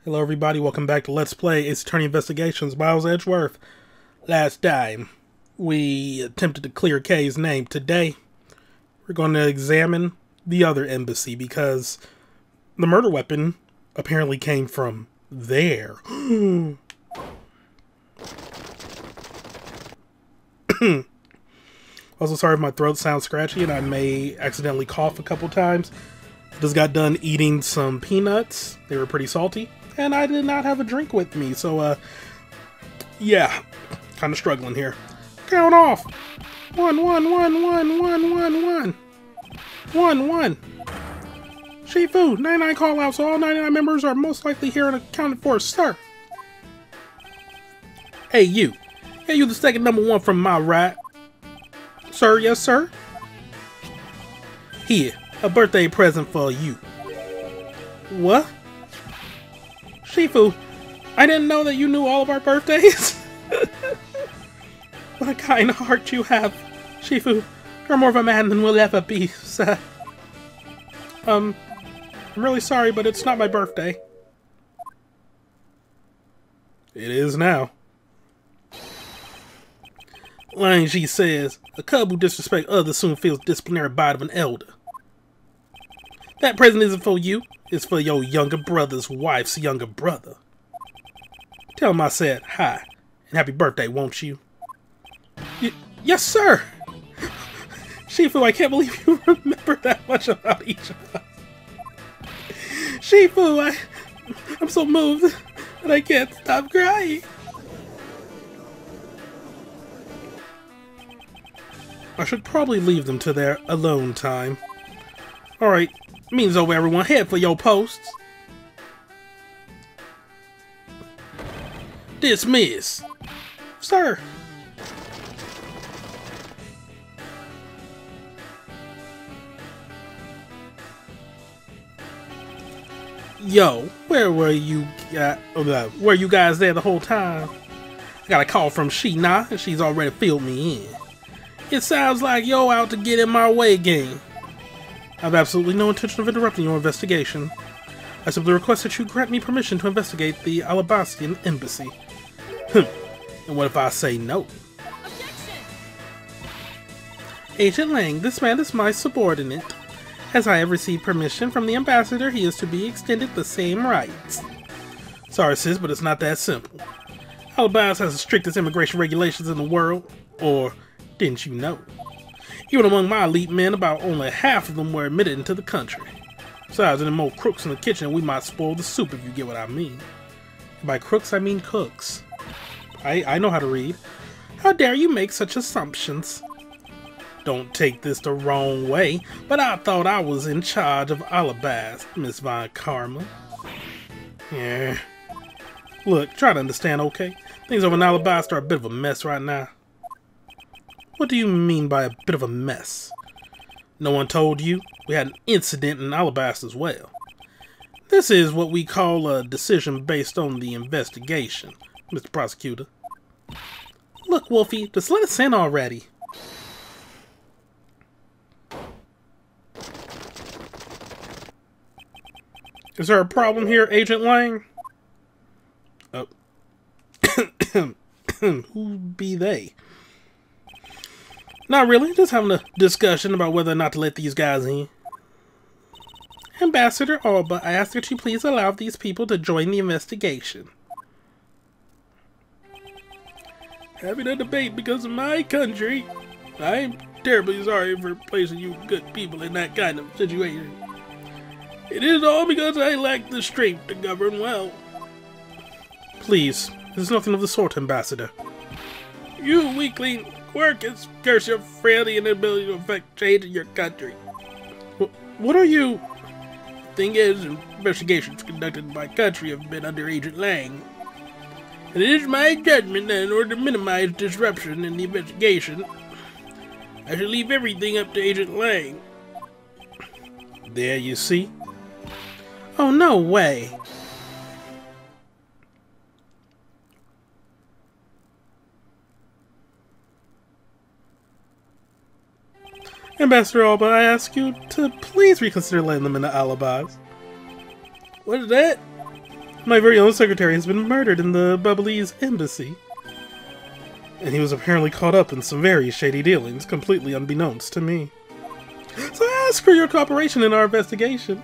Hello everybody, welcome back to Let's Play Ace Attorney Investigations by Edgeworth. Last time, we attempted to clear Kay's name. Today, we're going to examine the other embassy because the murder weapon apparently came from there. Also, sorry if my throat sounds scratchy and I may accidentally cough a couple times. Just got done eating some peanuts. They were pretty salty. And I did not have a drink with me, so, yeah. Kind of struggling here. Count off! 1, 1, 1, 1, 1, 1, 1. 1, 1. Shifu, 99 call-outs, so all 99 members are most likely here and accounted for, sir. Hey, you. Hey, you the second number 1 from my right. Sir, yes, sir? Here, a birthday present for you. What? Shifu, I didn't know that you knew all of our birthdays. What a kind heart you have. Shifu, you're more of a man than we'll ever be, sir. I'm really sorry, but it's not my birthday. It is now. Lang Ji says, a cub who disrespects others soon feels disciplinary bite of an elder. That present isn't for you. It's for your younger brother's wife's younger brother. Tell him I said hi, and happy birthday, won't you? Yes, sir! Shifu, I can't believe you remember that much about each of us. Shifu, I'm so moved that I can't stop crying. I should probably leave them to their alone time. Alright. Means over, everyone. Head for your posts. Dismiss. Sir. Yo, where were you guys there the whole time? I got a call from Shih-na, and she's already filled me in. It sounds like you're out to get in my way again. I have absolutely no intention of interrupting your investigation. I simply request that you grant me permission to investigate the Alabastian embassy. And what if I say no? Objection! Agent Lang, this man is my subordinate. As I have received permission from the ambassador, he is to be extended the same rights. Sorry sis, but it's not that simple. Alabasta has the strictest immigration regulations in the world. Or didn't you know? Even among my elite men, about only half of them were admitted into the country. Besides, there are more crooks in the kitchen, we might spoil the soup if you get what I mean. And by crooks, I mean cooks. I know how to read. How dare you make such assumptions? Don't take this the wrong way, but I thought I was in charge of Alabasta, Miss Von Karma. Yeah. Look, try to understand, okay? Things over in Alabasta are a bit of a mess right now. What do you mean by a bit of a mess? No one told you? We had an incident in Alabasta as well. This is what we call a decision based on the investigation, Mr. Prosecutor. Look, Wolfie, just let us in already. Is there a problem here, Agent Lang? Oh. Who be they? Not really, just having a discussion about whether or not to let these guys in. Ambassador Alba, I ask that you please allow these people to join the investigation. Having a debate because of my country. I am terribly sorry for placing you good people in that kind of situation. It is all because I lack the strength to govern well. Please, there's nothing of the sort, Ambassador. You weakling! Work is curse your frailty and inability to affect change in your country. What are you? The thing is, investigations conducted in my country have been under Agent Lang. And it is my judgment that in order to minimize disruption in the investigation, I should leave everything up to Agent Lang. There you see. Oh, no way. Ambassador Alba, I ask you to please reconsider letting them into alibis. What is that? My very own secretary has been murdered in the Bubbly's embassy. And he was apparently caught up in some very shady dealings, completely unbeknownst to me. So I ask for your cooperation in our investigation.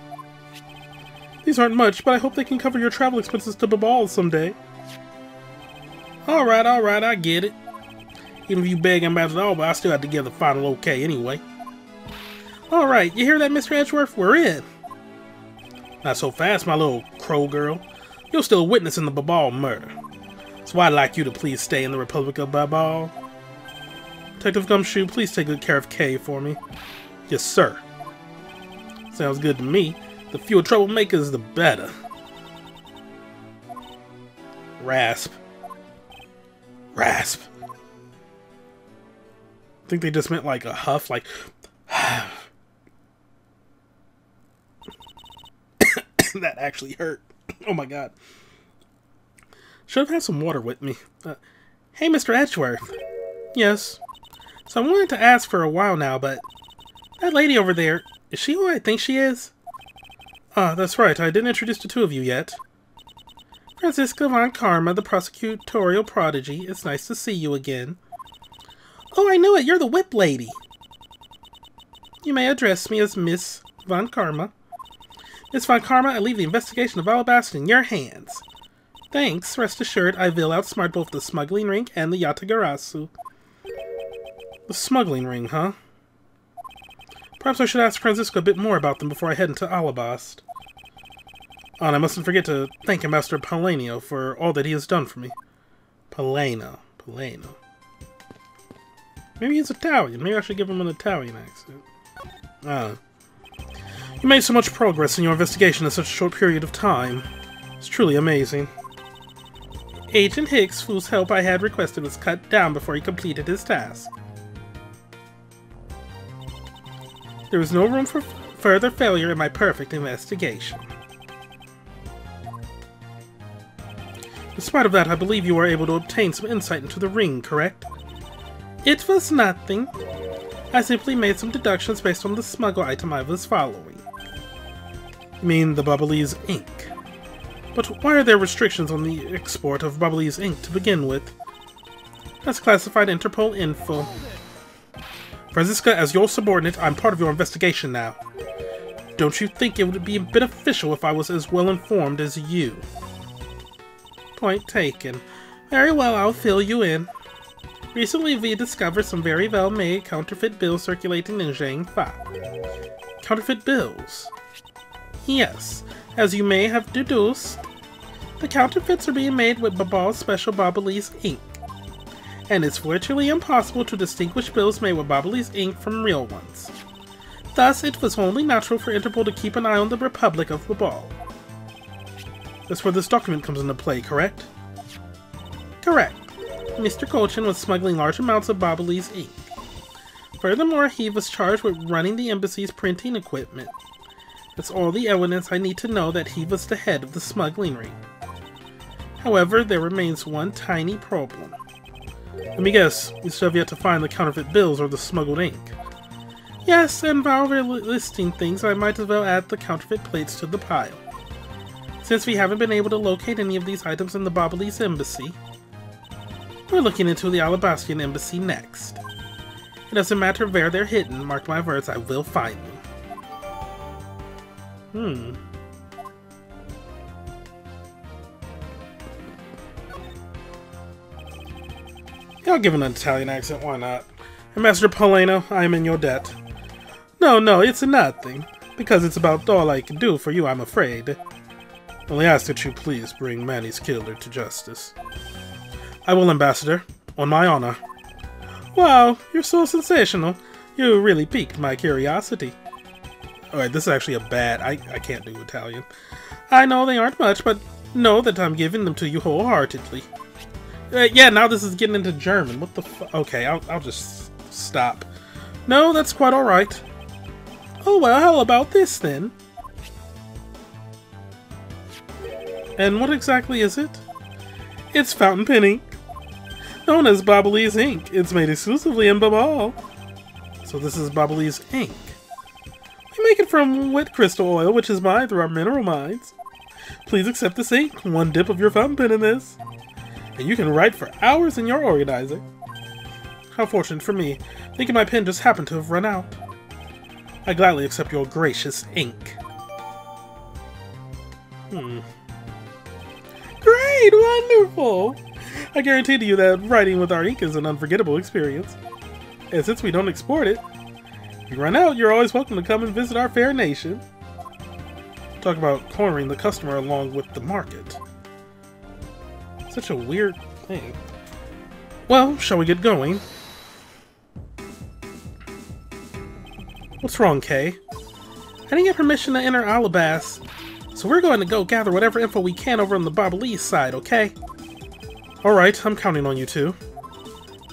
These aren't much, but I hope they can cover your travel expenses to Babal someday. Alright, I get it. Even if you beg Ambassador all, but I still have to give the final okay anyway. Alright, you hear that, Mr. Edgeworth? We're in. Not so fast, my little crow girl. You're still a witness in the Babal murder. So I'd like you to please stay in the Republic of Babal. Detective Gumshoe, please take good care of Kay for me. Yes, sir. Sounds good to me. The fewer troublemakers, the better. Rasp. Rasp. I think they just meant like a huff, like... That actually hurt. Oh my god. Should have had some water with me. Hey, Mr. Edgeworth. Yes. So I wanted to ask for a while now, but... That lady over there, is she who I think she is? Ah, that's right. I didn't introduce the two of you yet. Franziska von Karma, the prosecutorial prodigy. It's nice to see you again. Oh, I knew it. You're the whip lady. You may address me as Miss von Karma. Miss von Karma, I leave the investigation of Alabasta in your hands. Thanks. Rest assured, I will outsmart both the smuggling ring and the Yatagarasu. The smuggling ring, huh? Perhaps I should ask Franziska a bit more about them before I head into Alabasta. Oh, and I mustn't forget to thank Ambassador Paulino for all that he has done for me. Paulino. Maybe he's Italian. Maybe I should give him an Italian accent. You made so much progress in your investigation in such a short period of time. It's truly amazing. Agent Hicks, whose help I had requested, was cut down before he completed his task. There was no room for further failure in my perfect investigation. In spite of that, I believe you were able to obtain some insight into the ring, correct? It was nothing. I simply made some deductions based on the smuggle item I was following. You mean the Bubbly's ink? But why are there restrictions on the export of Bubbly's ink to begin with? That's classified Interpol info. Franziska, as your subordinate, I'm part of your investigation now. Don't you think it would be beneficial if I was as well informed as you? Point taken. Very well, I'll fill you in. Recently, we discovered some very well-made counterfeit bills circulating in Zhang-Fa. Counterfeit bills? Yes, as you may have deduced, the counterfeits are being made with Babal's special Babalese ink. And it's virtually impossible to distinguish bills made with Babalese ink from real ones. Thus, it was only natural for Interpol to keep an eye on the Republic of Babal. That's where this document comes into play, correct? Correct. Mr. Colchin was smuggling large amounts of Babalese ink. Furthermore, he was charged with running the embassy's printing equipment. That's all the evidence I need to know that he was the head of the smuggling ring. However, there remains one tiny problem. Let me guess, you still have yet to find the counterfeit bills or the smuggled ink. Yes, and while we're listing things, I might as well add the counterfeit plates to the pile. Since we haven't been able to locate any of these items in the Babalese embassy, we're looking into the Alabastian embassy next. It doesn't matter where they're hidden, mark my words, I will find them. Yeah, I'll give an Italian accent, why not? Ambassador Paulino, I am in your debt. No, it's nothing. Because it's about all I can do for you, I'm afraid. Only ask that you please bring Manny's killer to justice. I will, Ambassador. On my honor. Wow, you're so sensational. You really piqued my curiosity. Alright, this is actually a bad... I can't do Italian. I know they aren't much, but know that I'm giving them to you wholeheartedly. Yeah, now this is getting into German. What the fu... Okay, I'll just stop. No, that's quite alright. Oh well, how about this then? And what exactly is it? It's fountain pen ink. Known as Babalese ink. It's made exclusively in Babal. So this is Babalese ink. We make it from wet crystal oil, which is mined through our mineral mines. Please accept this ink. One dip of your fountain pen in this, and you can write for hours in your organizer. How fortunate for me, thinking my pen just happened to have run out. I gladly accept your gracious ink. Great! Wonderful! I guarantee to you that writing with our ink is an unforgettable experience. And since we don't export it, if you run out, you're always welcome to come and visit our fair nation. Talk about cornering the customer along with the market. Such a weird thing. Well, shall we get going? What's wrong, Kay? I didn't get permission to enter Alabas, so we're going to go gather whatever info we can over on the Barbalese side, okay? Alright, I'm counting on you two.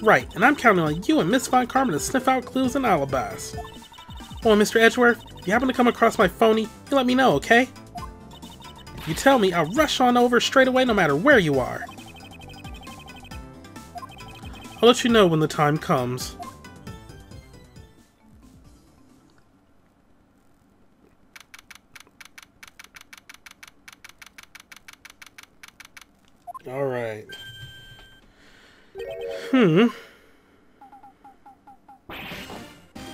Right, and I'm counting on you and Miss Von Carmen to sniff out clues in Alabas. Oh, and Mr. Edgeworth, if you happen to come across my phony, you let me know, okay? If you tell me, I'll rush on over straight away no matter where you are. I'll let you know when the time comes. Alright.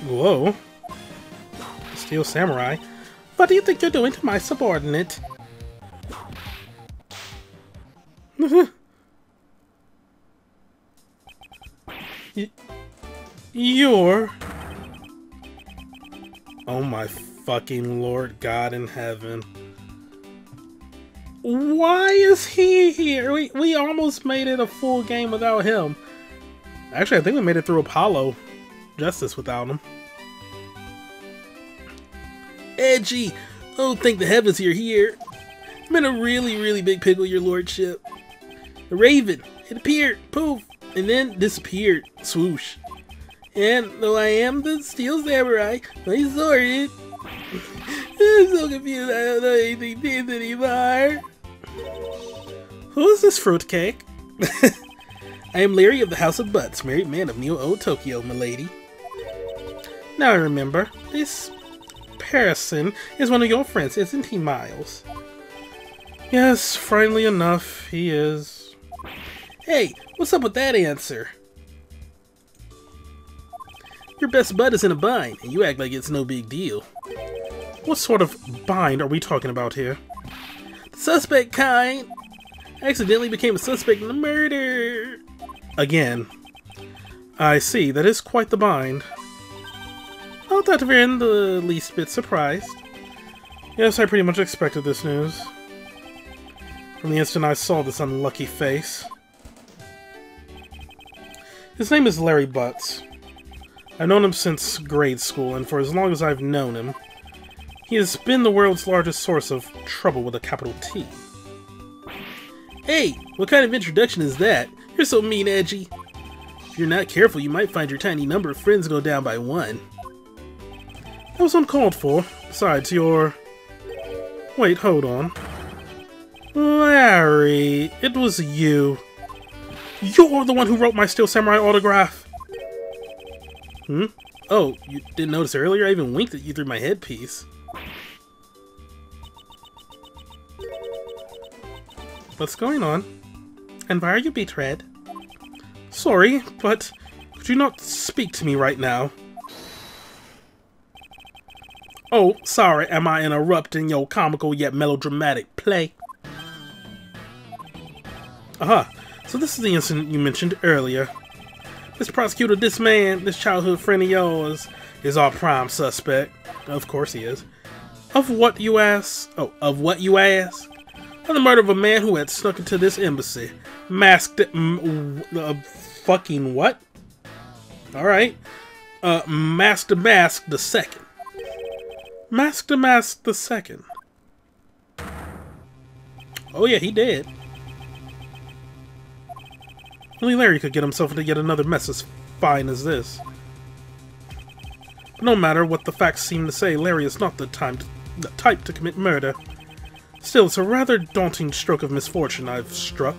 Whoa. Steel Samurai. What do you think you're doing to my subordinate? You're... Oh my fucking Lord God in heaven. Why is he here? We almost made it a full game without him. Actually, I think we made it through Apollo Justice without him. Edgy! I don't think the heavens you're here. I'm in a really big pickle, your lordship. The raven, it appeared, poof, and then disappeared, swoosh. And though I am the Steel Samurai, I sorted. I'm so confused, I don't know anything anymore. Who's this fruitcake? I am Larry of the House of Butts, married man of Neo Old Tokyo, milady. Now I remember, this person is one of your friends, isn't he, Miles? Yes, friendly enough, he is. Hey, what's up with that answer? Your best bud is in a bind, and you act like it's no big deal. What sort of bind are we talking about here? The suspect kind! I accidentally became a suspect in the murder! Again. I see, that is quite the bind. Not that we're in the least bit surprised. Yes, I pretty much expected this news. From the instant I saw this unlucky face. His name is Larry Butts. I've known him since grade school, and for as long as I've known him, he has been the world's largest source of trouble with a capital T. Hey, what kind of introduction is that? You're so mean, Edgy. If you're not careful, you might find your tiny number of friends go down by one. That was uncalled for. Besides, you're... Wait, hold on. Larry, it was you. You're the one who wrote my Steel Samurai autograph. Oh, you didn't notice earlier? I even winked at you through my headpiece. What's going on? And why are you betrayed? Sorry, but could you not speak to me right now? Oh, sorry, am I interrupting your comical yet melodramatic play? Aha, so this is the incident you mentioned earlier. Mr. Prosecutor, this man, this childhood friend of yours, is our prime suspect. Of course he is. Of what, you ask? Oh, of what, you ask? Of the murder of a man who had snuck into this embassy. Masked... fucking what? Alright. Master Mask the Second. Master Mask the Second. Oh yeah, he did. Only Larry could get himself into yet another mess as fine as this. But no matter what the facts seem to say, Larry is not the type to commit murder. Still, it's a rather daunting stroke of misfortune I've struck.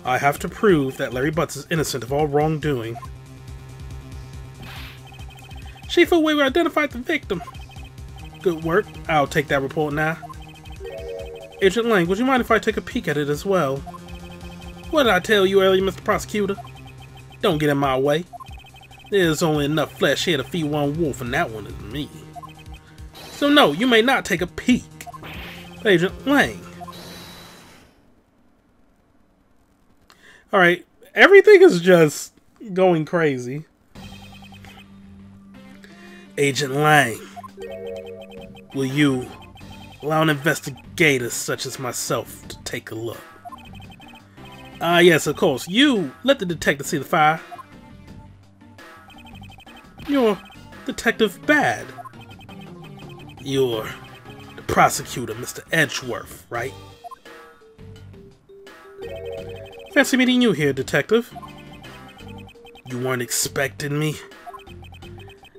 I have to prove that Larry Butts is innocent of all wrongdoing. Shifu, we identified the victim. Good work. I'll take that report now. Agent Lang, would you mind if I take a peek at it as well? What did I tell you earlier, Mr. Prosecutor? Don't get in my way. There's only enough flesh here to feed one wolf, and that one is me. So no, you may not take a peek. Agent Lang. Alright, everything is just going crazy. Agent Lang, will you allow an investigator such as myself to take a look? Yes, of course. You let the detective see the fire. You're Detective Bad. You're the prosecutor, Mr. Edgeworth, right? Fancy meeting you here, Detective. You weren't expecting me?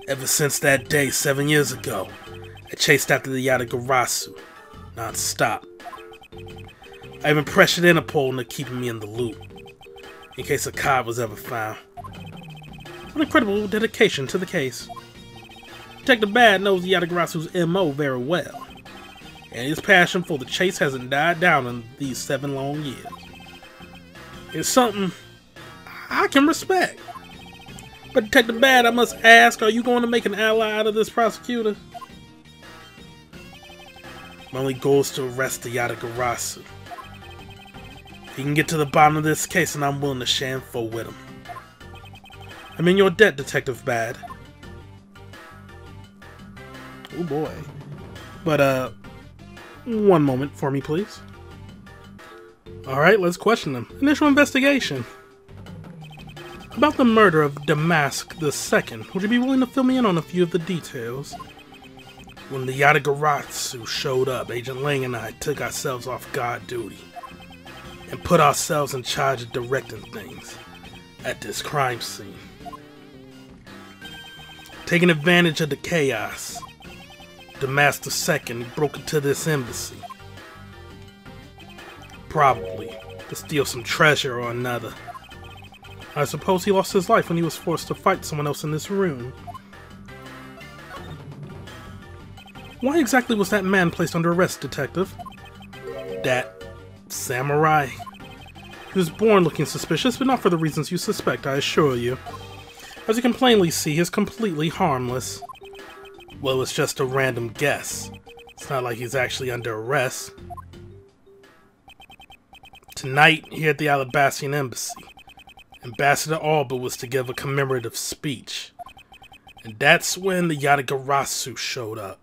Ever since that day 7 years ago, I chased after the Yatagarasu, non-stop. I even pressured Interpol into keeping me in the loop, in case a card was ever found. An incredible dedication to the case. Detective Bad knows the Yatagarasu's MO very well, and his passion for the chase hasn't died down in these 7 long years. It's something I can respect. But Detective Bad, I must ask, are you going to make an ally out of this prosecutor? My only goal is to arrest the Yatagarasu. He can get to the bottom of this case, and I'm willing to share info with him. I'm in your debt, Detective Bad. Oh boy. But, one moment for me, please. Alright, let's question him. Initial investigation. About the murder of Damask II, would you be willing to fill me in on a few of the details? When the Yatagarasu showed up, Agent Lang and I took ourselves off guard duty and put ourselves in charge of directing things at this crime scene. Taking advantage of the chaos, Damask II broke into this embassy. Probably to steal some treasure or another. I suppose he lost his life when he was forced to fight someone else in this room. Why exactly was that man placed under arrest, Detective? That samurai? He was born looking suspicious, but not for the reasons you suspect, I assure you. As you can plainly see, he is completely harmless. Well, it's just a random guess. It's not like he's actually under arrest. Tonight, here at the Alabastian Embassy, Ambassador Alba was to give a commemorative speech. And that's when the Yatagarasu showed up.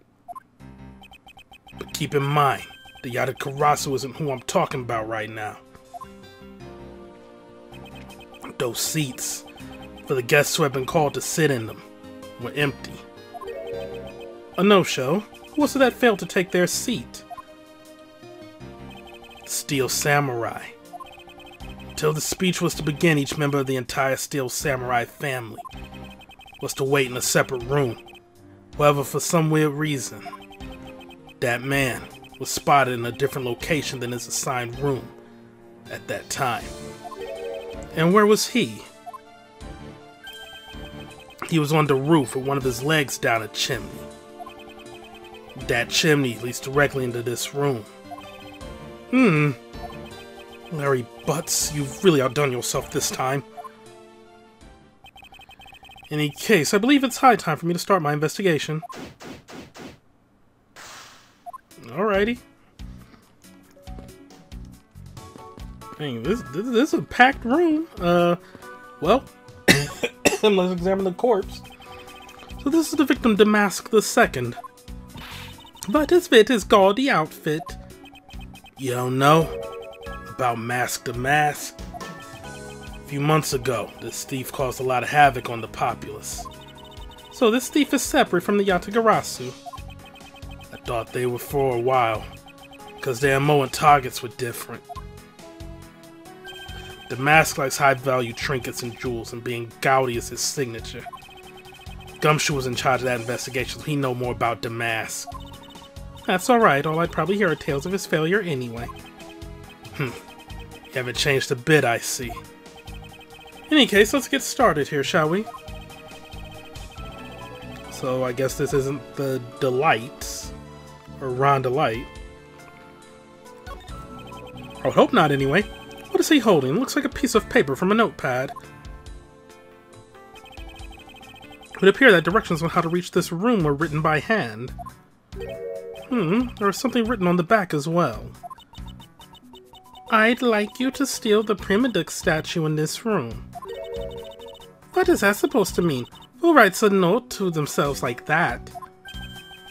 But keep in mind, the Yatagarasu isn't who I'm talking about right now. Those seats, for the guests who have been called to sit in them, were empty. A no-show? Who was it that failed to take their seat? The Steel Samurai. Until the speech was to begin, each member of the entire Steel Samurai family was to wait in a separate room. However, for some weird reason, that man was spotted in a different location than his assigned room at that time. And where was he? He was on the roof with one of his legs down a chimney. That chimney leads directly into this room. Larry Butts, you've really outdone yourself this time. In any case, I believe it's high time for me to start my investigation. Alrighty. Dang, this is a packed room. Well, let's examine the corpse. So this is the victim, Damask II. But his fit is gaudy outfit. You don't know about Mask to Mask? A few months ago, this thief caused a lot of havoc on the populace. So this thief is separate from the Yatagarasu. I thought they were for a while, because their MO and targets were different. The mask likes high-value trinkets and jewels, and being gaudy is his signature. Gumshoe was in charge of that investigation, so he know more about the mask. That's alright, all I'd probably hear are tales of his failure anyway. You haven't changed a bit, I see. In any case, let's get started here, shall we? So, I guess this isn't the Delights, or Ron Delight. I would hope not, anyway. What is he holding? Looks like a piece of paper from a notepad. It would appear that directions on how to reach this room were written by hand. There was something written on the back as well. I'd like you to steal the Primaduck statue in this room. What is that supposed to mean? Who writes a note to themselves like that?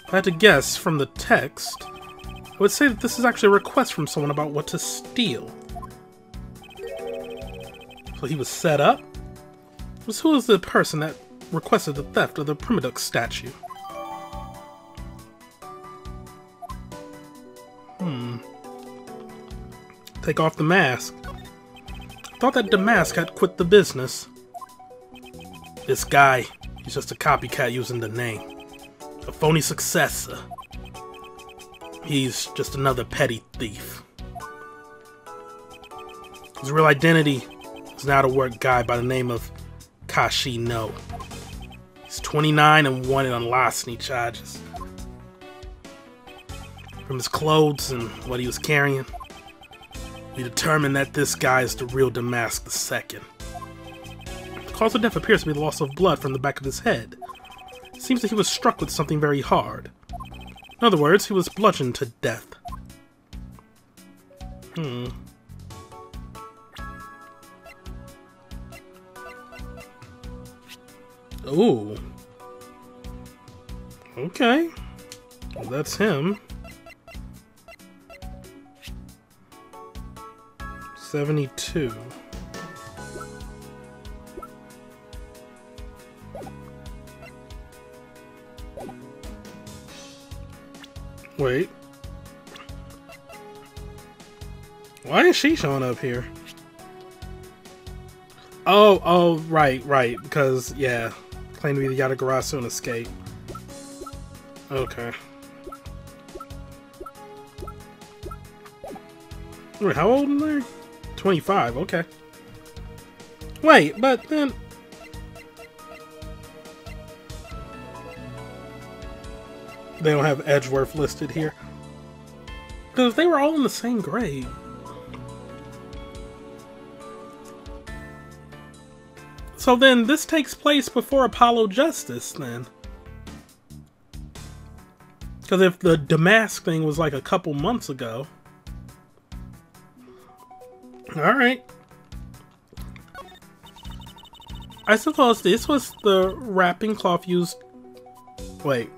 If I had to guess from the text, I would say that this is actually a request from someone about what to steal. So he was set up? Who was the person that requested the theft of the Primaduck statue? Take off the mask. I thought that Damask had quit the business. This guy, he's just a copycat using the name. A phony successor. He's just another petty thief. His real identity is an out-of-work guy by the name of Shih-na. He's 29 and wanted on larceny charges. From his clothes and what he was carrying, we determined that this guy is the real Damask II. The cause of death appears to be the loss of blood from the back of his head. It seems that he was struck with something very hard. In other words, he was bludgeoned to death. Ooh. Okay. Well, that's him. 72. Wait. Why is she showing up here? Oh, right, because, yeah. Claim to be the Yatagarasu and escape. Okay. Wait, how old are they? 25, okay. Wait, but then... They don't have Edgeworth listed here. Because they were all in the same grade. So then this takes place before Apollo Justice, then. Because if the Damask thing was like a couple months ago... Alright. I suppose this was the wrapping cloth used... Wait.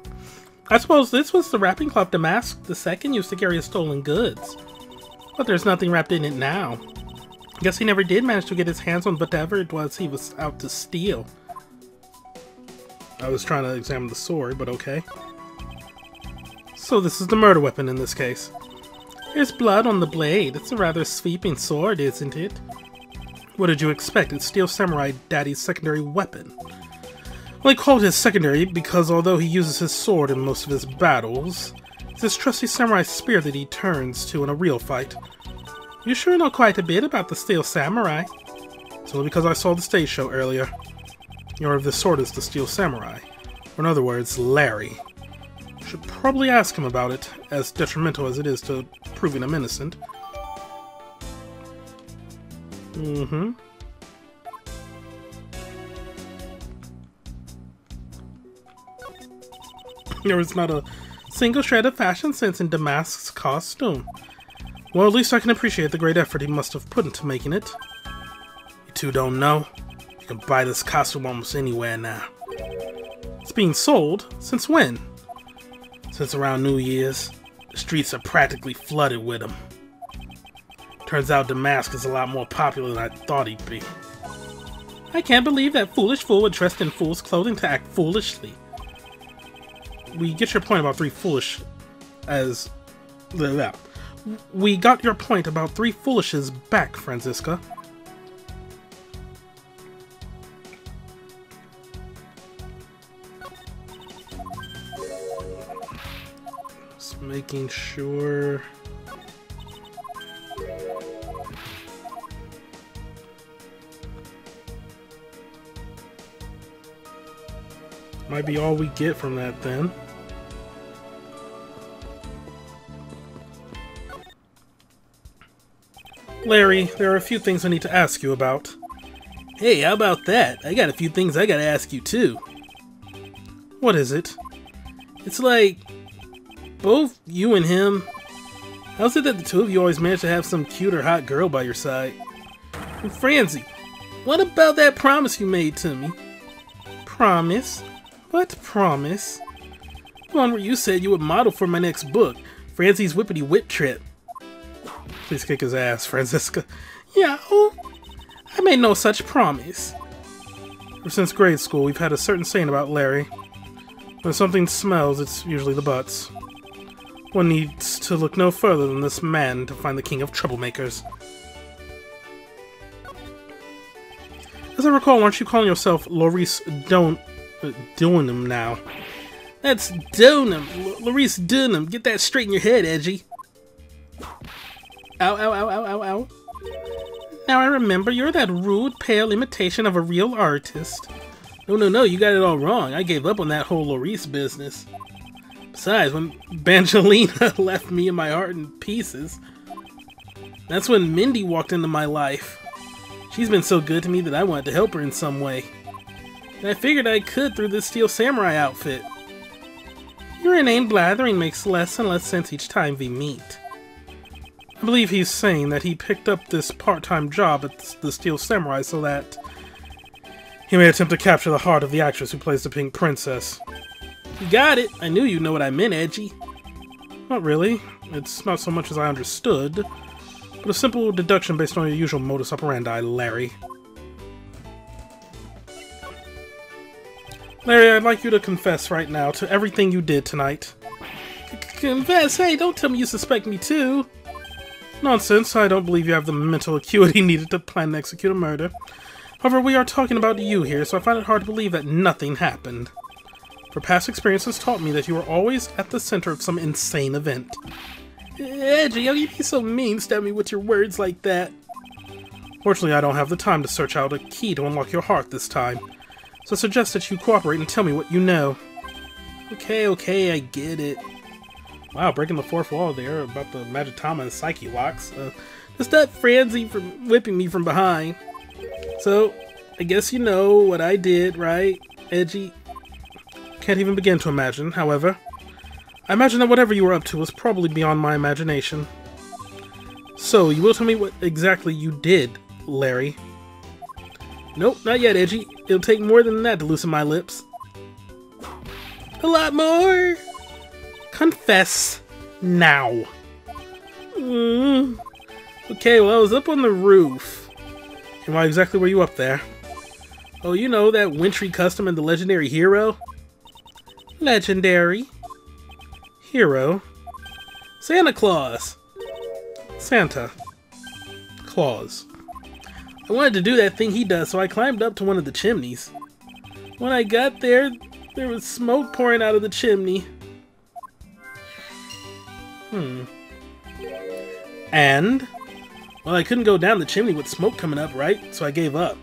I suppose this was the wrapping cloth Damask II used to carry his stolen goods. But there's nothing wrapped in it now. Guess he never did manage to get his hands on whatever it was he was out to steal. I was trying to examine the sword, but okay. So this is the murder weapon in this case. There's blood on the blade. It's a rather sweeping sword, isn't it? What did you expect? It's Steel Samurai Daddy's secondary weapon. Well, he called it secondary because although he uses his sword in most of his battles, it's his trusty samurai spear that he turns to in a real fight. You sure know quite a bit about the Steel Samurai. It's only because I saw the stage show earlier. The owner of this sword is the Steel Samurai. Or in other words, Larry. Should probably ask him about it, as detrimental as it is to proving him innocent. There was not a single shred of fashion sense in Damask's costume. Well, at least I can appreciate the great effort he must have put into making it. You two don't know? You can buy this costume almost anywhere now. It's being sold? Since when? Since around New Year's. The streets are practically flooded with them. Turns out Damask is a lot more popular than I thought he'd be. I can't believe that foolish fool would dress in fool's clothing to act foolishly. We get your point about three foolish as... We got your point about three foolishes back, Franziska. Just making sure... Might be all we get from that then. Larry, there are a few things I need to ask you about. Hey, how about that? I got a few things I gotta ask you too. What is it? It's like, both you and him, how's it that the two of you always manage to have some cute or hot girl by your side? And Francie, what about that promise you made to me? Promise? What promise? The one where you said you would model for my next book, Francie's Whippity Whip Trip. Please kick his ass, Francisca. Yeah, I made no such promise. Ever since grade school, we've had a certain saying about Larry. When something smells, it's usually the butts. One needs to look no further than this man to find the king of troublemakers. As I recall, aren't you calling yourself Laurice Dunham now? That's Dunham! Laurice Dunham! Get that straight in your head, Edgy! Ow, ow, ow, ow, ow, ow. Now I remember, you're that rude, pale imitation of a real artist. No, you got it all wrong. I gave up on that whole Laurice business. Besides, when Bangelina left me and my heart in pieces, that's when Mindy walked into my life. She's been so good to me that I wanted to help her in some way. And I figured I could through this Steel Samurai outfit. Your inane blathering makes less and less sense each time we meet. I believe he's saying that he picked up this part-time job at the Steel Samurai so that he may attempt to capture the heart of the actress who plays the Pink Princess. You got it! I knew you'd know what I meant, Edgy. Not really. It's not so much as I understood, but a simple deduction based on your usual modus operandi, Larry. Larry, I'd like you to confess right now to everything you did tonight. Confess? Hey, don't tell me you suspect me too! Nonsense, I don't believe you have the mental acuity needed to plan and execute a murder. However, we are talking about you here, so I find it hard to believe that nothing happened. For past experiences taught me that you are always at the center of some insane event. Edgy, how can you be so mean, stab me with your words like that? Fortunately, I don't have the time to search out a key to unlock your heart this time, so I suggest that you cooperate and tell me what you know. Okay, I get it. Wow, breaking the fourth wall there about the Magitama and Psyche locks. To stop Francie from whipping me from behind. So, I guess you know what I did, right, Edgy? Can't even begin to imagine, however. I imagine that whatever you were up to was probably beyond my imagination. So, you will tell me what exactly you did, Larry? Nope, not yet, Edgy. It'll take more than that to loosen my lips. A lot more! Confess now. Okay, well, I was up on the roof. And why exactly were you up there? Oh, you know, that wintry custom and the legendary hero? Legendary? Hero? Santa Claus! Santa Claus. I wanted to do that thing he does, so I climbed up to one of the chimneys. When I got there, there was smoke pouring out of the chimney. And? Well, I couldn't go down the chimney with smoke coming up, right? So I gave up.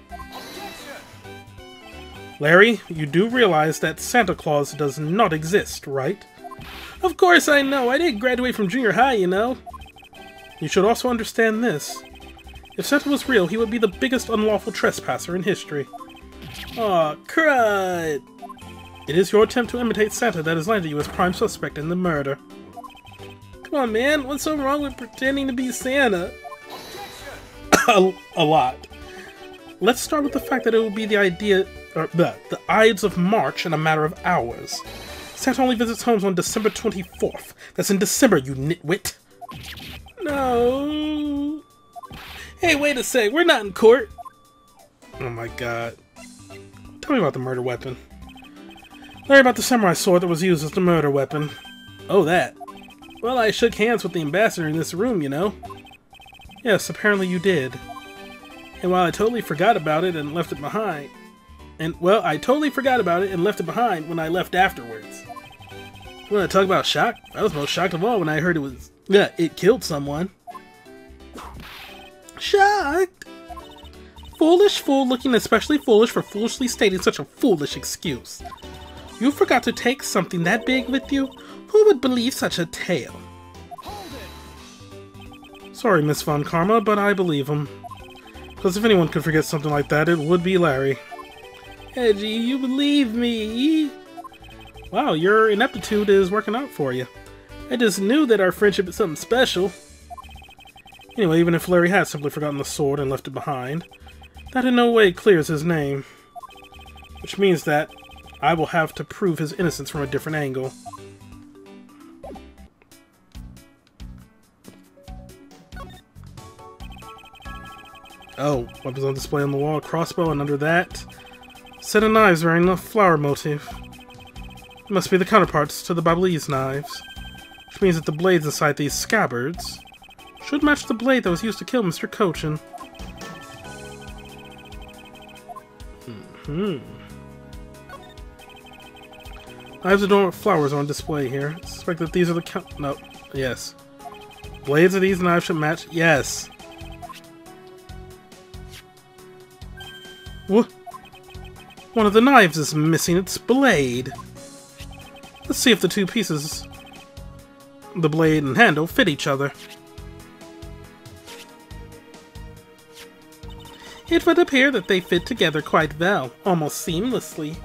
Larry, you do realize that Santa Claus does not exist, right? Of course I know! I didn't graduate from junior high, you know! You should also understand this. If Santa was real, he would be the biggest unlawful trespasser in history. Aw, crud! It is your attempt to imitate Santa that has landed you as prime suspect in the murder. Come on, man, what's so wrong with pretending to be Santa? A lot. Let's start with the fact that it would be the Ides of March in a matter of hours. Santa only visits homes on December 24th. That's in December, you nitwit. No. Hey, wait a sec, we're not in court. Oh my god. Tell me about the murder weapon. Larry, about the samurai sword that was used as the murder weapon. Oh, that. Well, I shook hands with the ambassador in this room, you know. Yes, apparently you did. And while I totally forgot about it and left it behind... I totally forgot about it and left it behind when I left afterwards. You want to talk about shock? I was most shocked of all when I heard it killed someone. Shocked? Foolish fool looking especially foolish for foolishly stating such a foolish excuse. You forgot to take something that big with you? Who would believe such a tale? Sorry, Miss Von Karma, but I believe him. Because if anyone could forget something like that, it would be Larry. Edgy, you believe me? Wow, your ineptitude is working out for you. I just knew that our friendship is something special. Anyway, even if Larry had simply forgotten the sword and left it behind, that in no way clears his name. Which means that I will have to prove his innocence from a different angle. Oh, weapons on display on the wall, crossbow, and under that, set of knives wearing the flower motif. It must be the counterparts to the Babalese knives, which means that the blades inside these scabbards should match the blade that was used to kill Mr. Cochin. Knives adorned with flowers on display here. I suspect that these are the no, yes. Blades of these knives should match. Yes. What? One of the knives is missing its blade. Let's see if the two pieces, the blade and handle, fit each other. It would appear that they fit together quite well, almost seamlessly.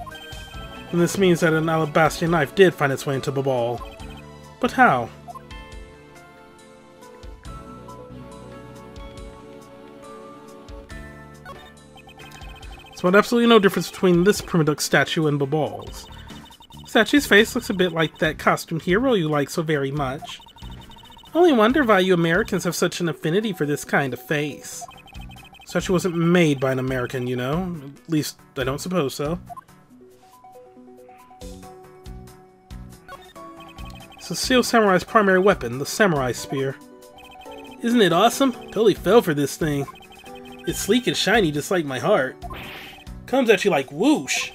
And this means that an alabaster knife did find its way into the ball. But how? So absolutely no difference between this primitive statue and Babal's. Statue's face looks a bit like that costumed hero you like so very much. Only wonder why you Americans have such an affinity for this kind of face. Statue wasn't made by an American, you know. At least, I don't suppose so. It's the Steel Samurai's primary weapon, the Samurai Spear. Isn't it awesome? Totally fell for this thing. It's sleek and shiny just like my heart. Comes at you like whoosh.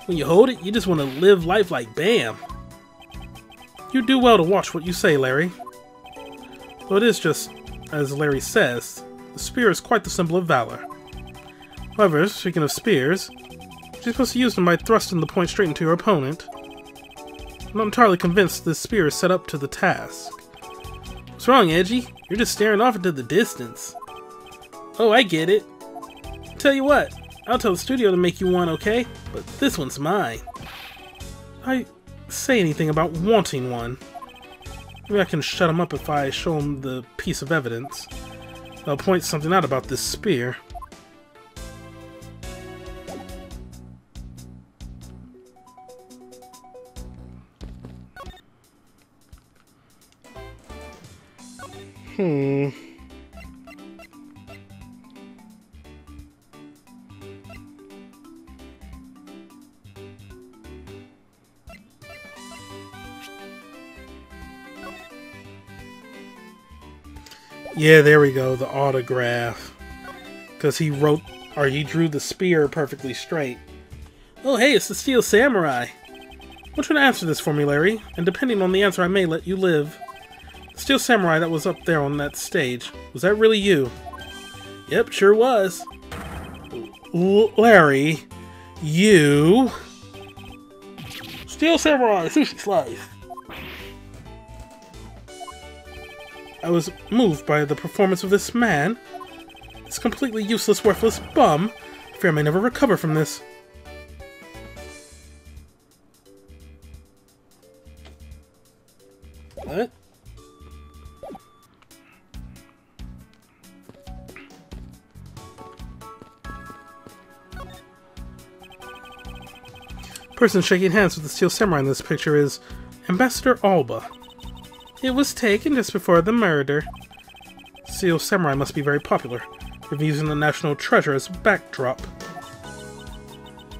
When you hold it, you just want to live life like bam. You do well to watch what you say, Larry. Though it is just as Larry says, the spear is quite the symbol of valor. However, speaking of spears, you're supposed to use them by thrusting the point straight into your opponent. I'm not entirely convinced this spear is set up to the task. What's wrong, Edgy? You're just staring off into the distance. Oh, I get it. Tell you what, I'll tell the studio to make you one, okay? But this one's mine. I say anything about wanting one. Maybe I can shut him up if I show him the piece of evidence. I'll point something out about this spear. Yeah, there we go, the autograph. Because he wrote, or he drew the spear perfectly straight. Oh hey, it's the Steel Samurai. I want you to answer this for me, Larry, and depending on the answer I may let you live. The Steel Samurai that was up there on that stage, was that really you? Yep, sure was. Larry, you... Steel Samurai, sushi slice. I was moved by the performance of this man. This completely useless, worthless bum. I fear I may never recover from this. What? The person shaking hands with the Steel Samurai in this picture is Ambassador Alba. It was taken just before the murder. Steel Samurai must be very popular, if using the national treasure as backdrop.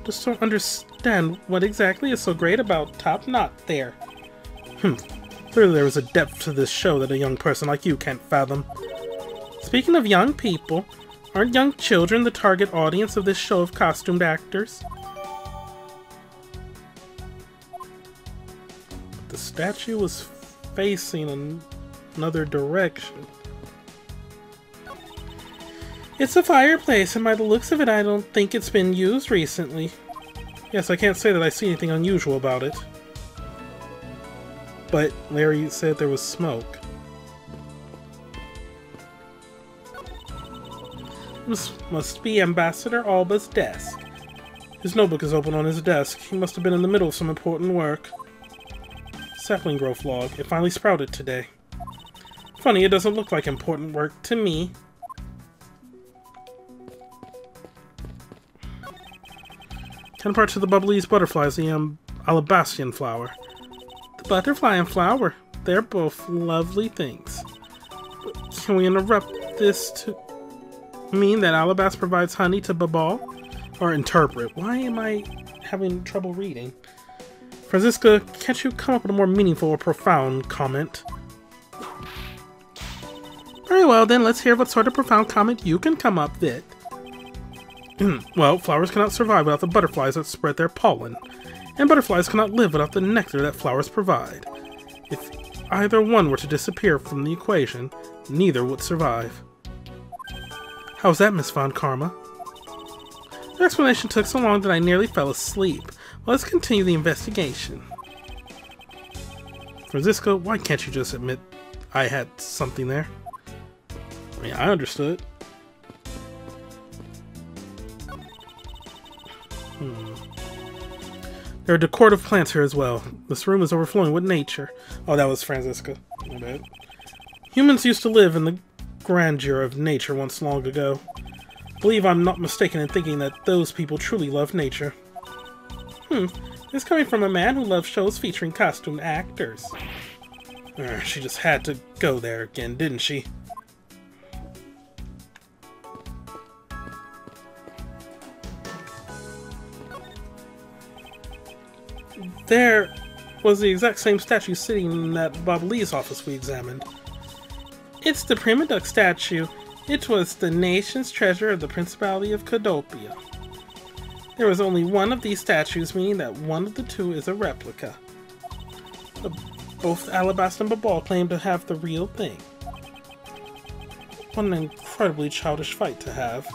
Just don't understand what exactly is so great about Top Knot there. Clearly there is a depth to this show that a young person like you can't fathom. Speaking of young people, aren't young children the target audience of this show of costumed actors? The statue was facing another direction. It's a fireplace, and by the looks of it, I don't think it's been used recently. Yes, I can't say that I see anything unusual about it. But Larry said there was smoke. This must be Ambassador Alba's desk. His notebook is open on his desk. He must have been in the middle of some important work. Sapling growth log. It finally sprouted today. Funny, it doesn't look like important work to me. Counterpart to the Bubbly's butterfly is the Alabastian flower. The butterfly and flower, they're both lovely things. But can we interrupt this to mean that Alabast provides honey to Babal? Or interpret. Why am I having trouble reading? Franziska, can't you come up with a more meaningful or profound comment? Very well, then let's hear what sort of profound comment you can come up with. Well, flowers cannot survive without the butterflies that spread their pollen, and butterflies cannot live without the nectar that flowers provide. If either one were to disappear from the equation, neither would survive. How's that, Miss Von Karma? The explanation took so long that I nearly fell asleep. Well, let's continue the investigation. Franziska, why can't you just admit I had something there? I mean, I understood. There are decorative plants here as well. This room is overflowing with nature. Oh, that was Franziska. My bad. Humans used to live in the grandeur of nature once long ago. I believe I'm not mistaken in thinking that those people truly love nature. This coming from a man who loves shows featuring costumed actors. She just had to go there again, didn't she? There was the exact same statue sitting in that Bob Lee's office we examined. It's the Prima Duck statue. It was the nation's treasure of the Principality of Codopia. There was only one of these statues, meaning that one of the two is a replica. Both Alabast and Babal claim to have the real thing. What an incredibly childish fight to have.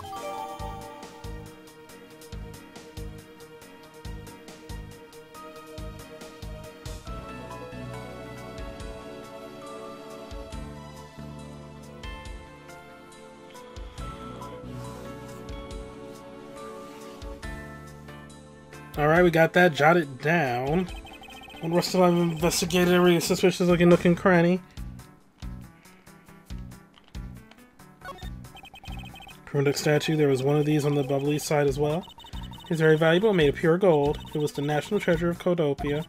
Alright, we got that jotted down. And we're still have investigated every suspicious looking nook and cranny. Prunduck statue, there was one of these on the Bubbly side as well. It's very valuable, made of pure gold. It was the national treasure of Codopia.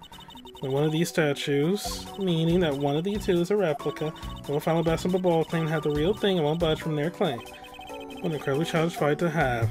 And one of these statues, meaning that one of these two is a replica. Both Alabast and Babal claim to have the real thing and won't budge from their claim. What an incredibly childish fight to have.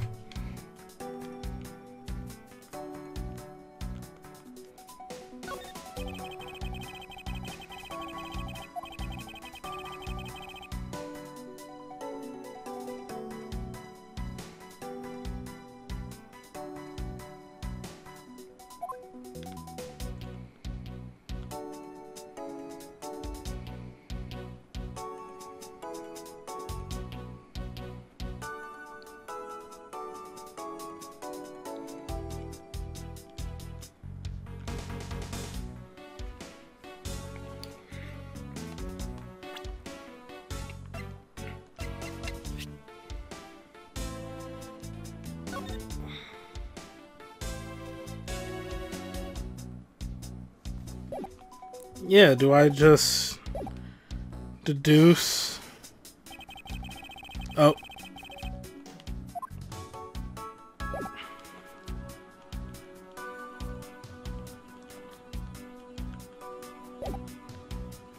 Yeah, do I just deduce? Oh.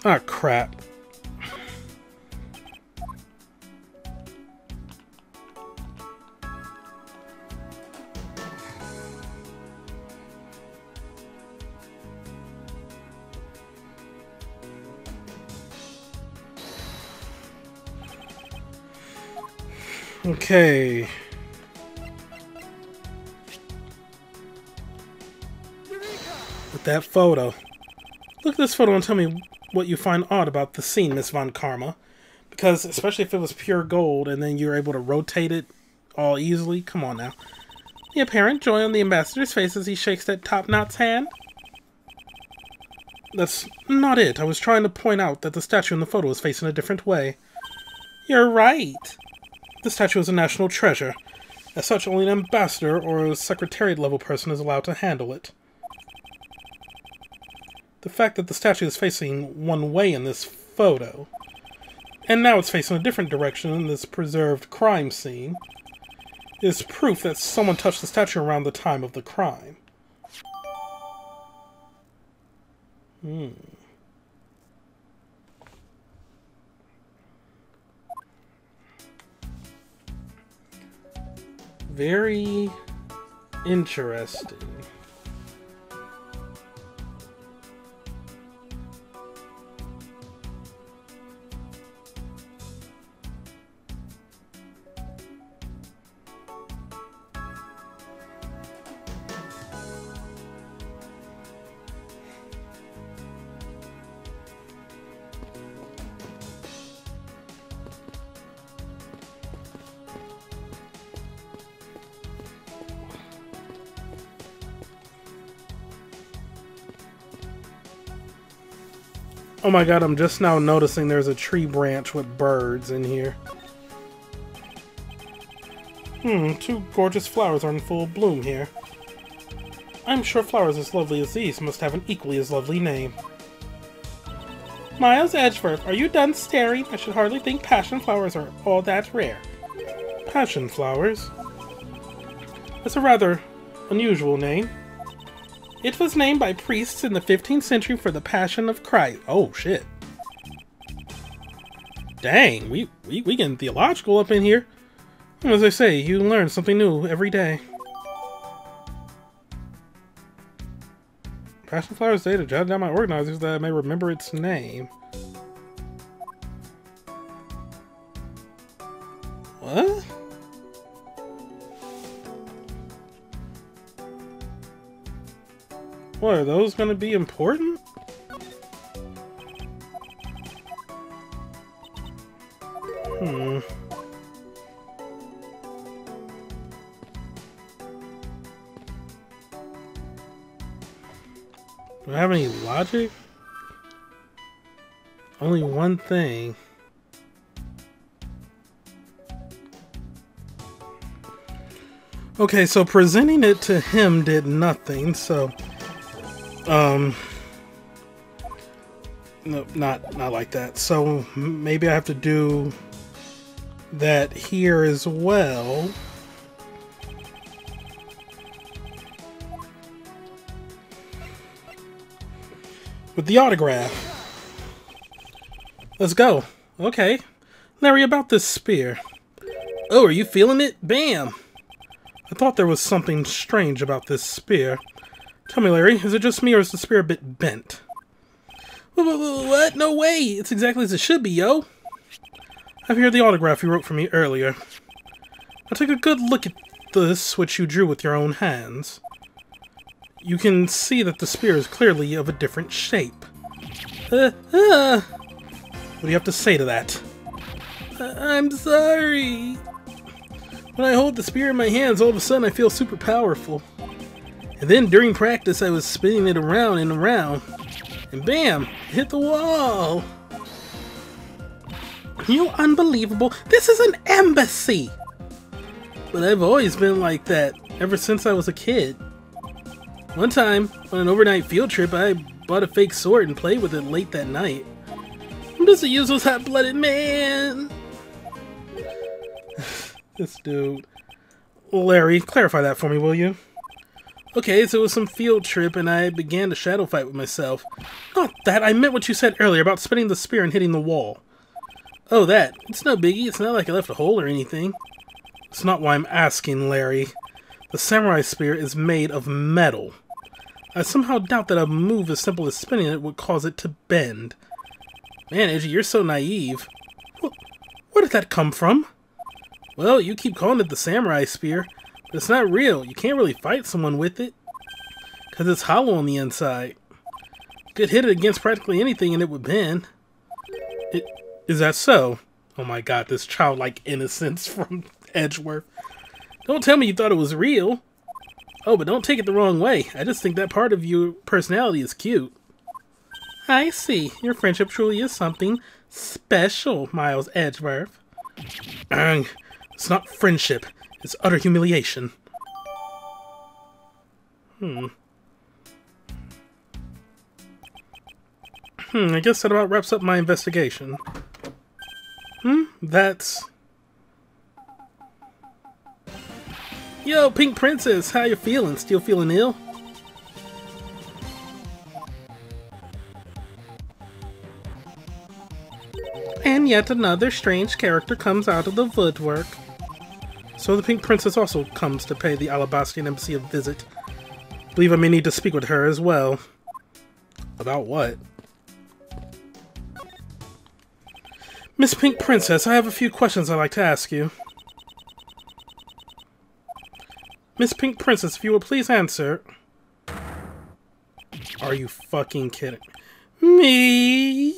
Ah, crap. Okay. With that photo. Look at this photo and tell me what you find odd about the scene, Miss Von Karma. Because, especially if it was pure gold and then you're able to rotate it all easily. Come on now. The apparent joy on the ambassador's face as he shakes that top-knot's hand. That's not it. I was trying to point out that the statue in the photo is facing a different way. You're right. This statue is a national treasure. As such, only an ambassador or a secretariat-level person is allowed to handle it. The fact that the statue is facing one way in this photo, and now it's facing a different direction in this preserved crime scene, is proof that someone touched the statue around the time of the crime. Very interesting. Oh my god, I'm just now noticing there's a tree branch with birds in here. Two gorgeous flowers are in full bloom here. I'm sure flowers as lovely as these must have an equally as lovely name. Miles Edgeworth, are you done staring? I should hardly think passion flowers are all that rare. Passion flowers? That's a rather unusual name. It was named by priests in the 15th century for the Passion of Christ. Oh, shit. Dang, we getting theological up in here. As I say, you learn something new every day. Passion flowers day to jot down my organizers that I may remember its name. What? What, are those going to be important? Do I have any logic? Only one thing. Okay, so presenting it to him did nothing, so... No, not like that. So maybe I have to do that here as well. With the autograph. Let's go. Okay. Larry, about this spear. Oh, are you feeling it? Bam! I thought there was something strange about this spear. Tell me, Larry, is it just me or is the spear a bit bent? What? No way! It's exactly as it should be, yo! I've here the autograph you wrote for me earlier. Now take a good look at this, which you drew with your own hands. You can see that the spear is clearly of a different shape. What do you have to say to that? I'm sorry. When I hold the spear in my hands, all of a sudden I feel super powerful. And then during practice, I was spinning it around and around. And bam! It hit the wall! You unbelievable! This is an embassy! But I've always been like that, ever since I was a kid. One time, on an overnight field trip, I bought a fake sword and played with it late that night. I'm just a useless hot-blooded man! This dude. Larry, clarify that for me, will you? Okay, so it was some field trip and I began to shadow fight with myself. Not that, I meant what you said earlier about spinning the spear and hitting the wall. Oh, that. It's no biggie, it's not like I left a hole or anything. It's not why I'm asking, Larry. The samurai spear is made of metal. I somehow doubt that a move as simple as spinning it would cause it to bend. Man, Edgy, you're so naive. Where did that come from? Well, you keep calling it the samurai spear, but it's not real. You can't really fight someone with it, because it's hollow on the inside. You could hit it against practically anything and it would bend. Is that so? Oh my god, this childlike innocence from Edgeworth. Don't tell me you thought it was real. Oh, but don't take it the wrong way. I just think that part of your personality is cute. I see. Your friendship truly is something special, Miles Edgeworth. The It's not friendship. It's utter humiliation. I guess that about wraps up my investigation. That's... Yo, Pink Princess, how you feeling? Still feeling ill? And yet another strange character comes out of the woodwork. So the Pink Princess also comes to pay the Alabastian Embassy a visit. Believe I may need to speak with her as well. About what? Miss Pink Princess, I have a few questions I'd like to ask you. Miss Pink Princess, if you will please answer. Are you fucking kidding me?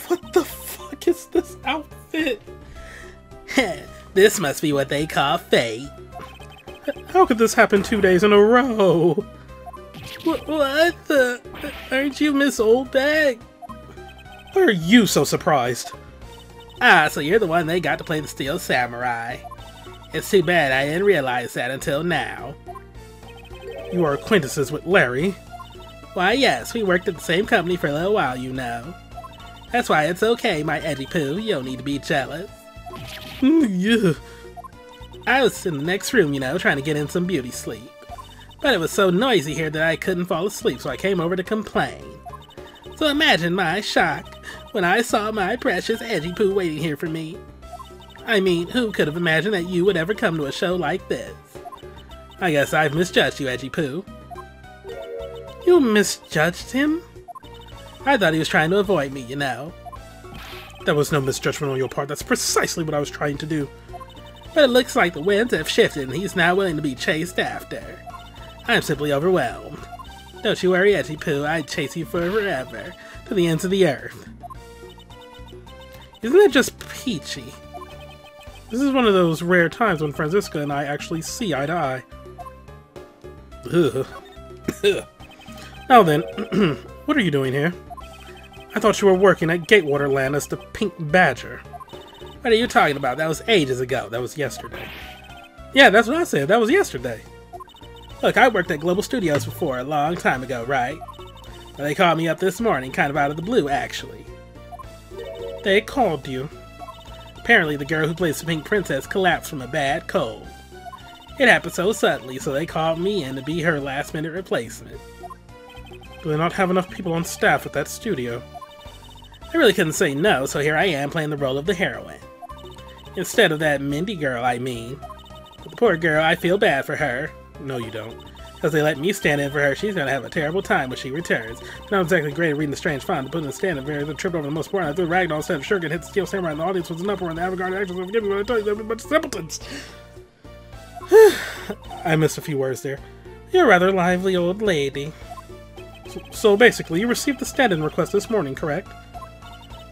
What the fuck is this outfit? This must be what they call fate. How could this happen 2 days in a row? What the? Aren't you Miss Oldbag? Why are you so surprised? Ah, so you're the one they got to play the Steel Samurai. It's too bad I didn't realize that until now. You are acquaintances with Larry. Why yes, we worked at the same company for a little while, you know. That's why it's okay, my edgy poo, you don't need to be jealous. Yeah. I was in the next room, you know, trying to get in some beauty sleep. But it was so noisy here that I couldn't fall asleep, so I came over to complain. So imagine my shock when I saw my precious edgy poo waiting here for me. I mean, who could have imagined that you would ever come to a show like this? I guess I've misjudged you, edgy poo. You misjudged him? I thought he was trying to avoid me, you know. That was no misjudgment on your part. That's precisely what I was trying to do. But it looks like the winds have shifted and he's now willing to be chased after. I'm simply overwhelmed. Don't you worry, edgy poo, I'd chase you for forever, to the ends of the earth. Isn't that just peachy? This is one of those rare times when Franziska and I actually see eye to eye. Ugh. Now then, what are you doing here? I thought you were working at Gatewaterland as the Pink Badger. What are you talking about? That was ages ago. That was yesterday. Yeah, that's what I said. That was yesterday. Look, I worked at Global Studios before, a long time ago, right? Well, they called me up this morning, kind of out of the blue, actually. They called you? Apparently, the girl who plays the Pink Princess collapsed from a bad cold. It happened so suddenly, so they called me in to be her last-minute replacement. Do they not have enough people on staff at that studio? I really couldn't say no, so here I am playing the role of the heroine. Instead of that Mindy girl, I mean. But the poor girl, I feel bad for her. No, you don't. Because they let me stand in for her, she's going to have a terrible time when she returns. Not exactly great at reading the strange font, but in the stand in very tripped over the most important. I threw Ragdoll instead of Shuriken, hit the Steel Samurai, and the audience was an uproar, and the avant-garde actors will forgive me when I tell you they're a bunch of simpletons. I missed a few words there. You're a rather lively old lady. So basically, you received the stand-in request this morning, correct?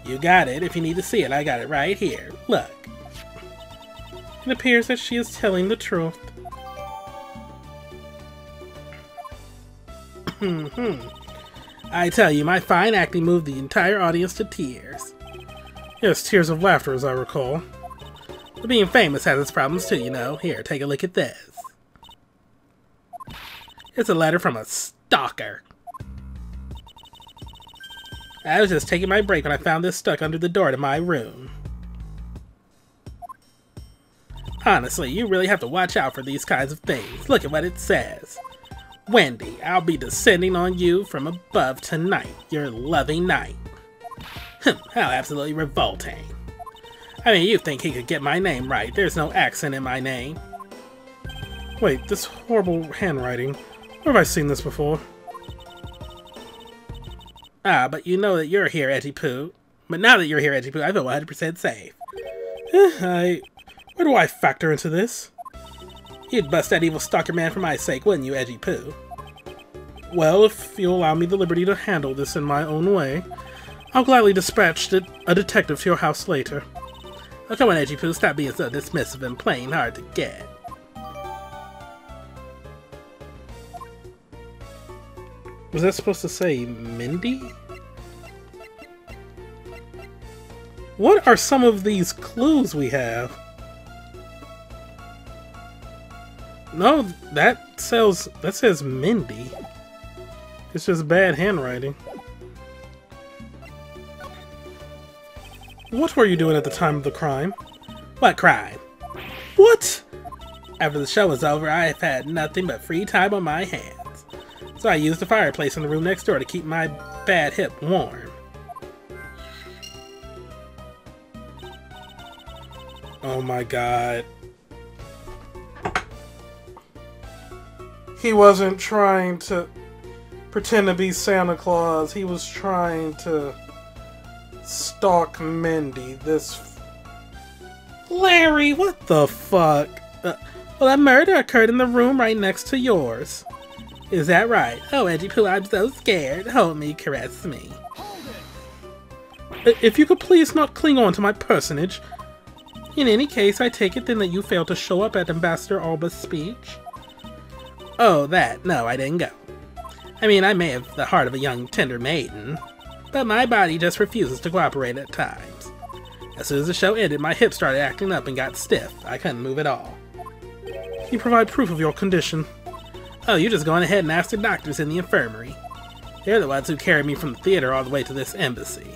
You got it. If you need to see it, I got it right here. Look. It appears that she is telling the truth. I tell you, my fine acting moved the entire audience to tears. Yes, tears of laughter, as I recall. But being famous has its problems too, you know. Here, take a look at this. It's a letter from a stalker. I was just taking my break when I found this stuck under the door to my room. Honestly, you really have to watch out for these kinds of things. Look at what it says. Wendy, I'll be descending on you from above tonight, your loving night. How absolutely revolting. I mean, you think he could get my name right. There's no accent in my name. Wait, this horrible handwriting. Where have I seen this before? Ah, but you know that you're here, Edgy Poo. But now that you're here, Edgy Poo, I feel 100% safe. Where do I factor into this? You'd bust that evil stalker man for my sake, wouldn't you, Edgy Poo? Well, if you'll allow me the liberty to handle this in my own way, I'll gladly dispatch a detective to your house later. Oh, come on, Edgy Poo, stop being so dismissive and plain hard to get. Was that supposed to say Mindy? What are some of these clues we have? No, that says Mindy. It's just bad handwriting. What were you doing at the time of the crime? What crime? What? After the show was over, I have had nothing but free time on my hands. So I used the fireplace in the room next door to keep my bad hip warm. Oh my god. He wasn't trying to pretend to be Santa Claus. He was trying to stalk Mindy. Larry, what the fuck? Well, a murder occurred in the room right next to yours. Is that right? Oh, Edgy Poo, I'm so scared. Hold me, caress me. If you could please not cling on to my personage. In any case, I take it then that you failed to show up at Ambassador Alba's speech? Oh, that. No, I didn't go. I mean, I may have the heart of a young, tender maiden, but my body just refuses to cooperate at times. As soon as the show ended, my hip started acting up and got stiff. I couldn't move at all. Can you provide proof of your condition? Oh, you just go on ahead and ask the doctors in the infirmary. They're the ones who carried me from the theater all the way to this embassy.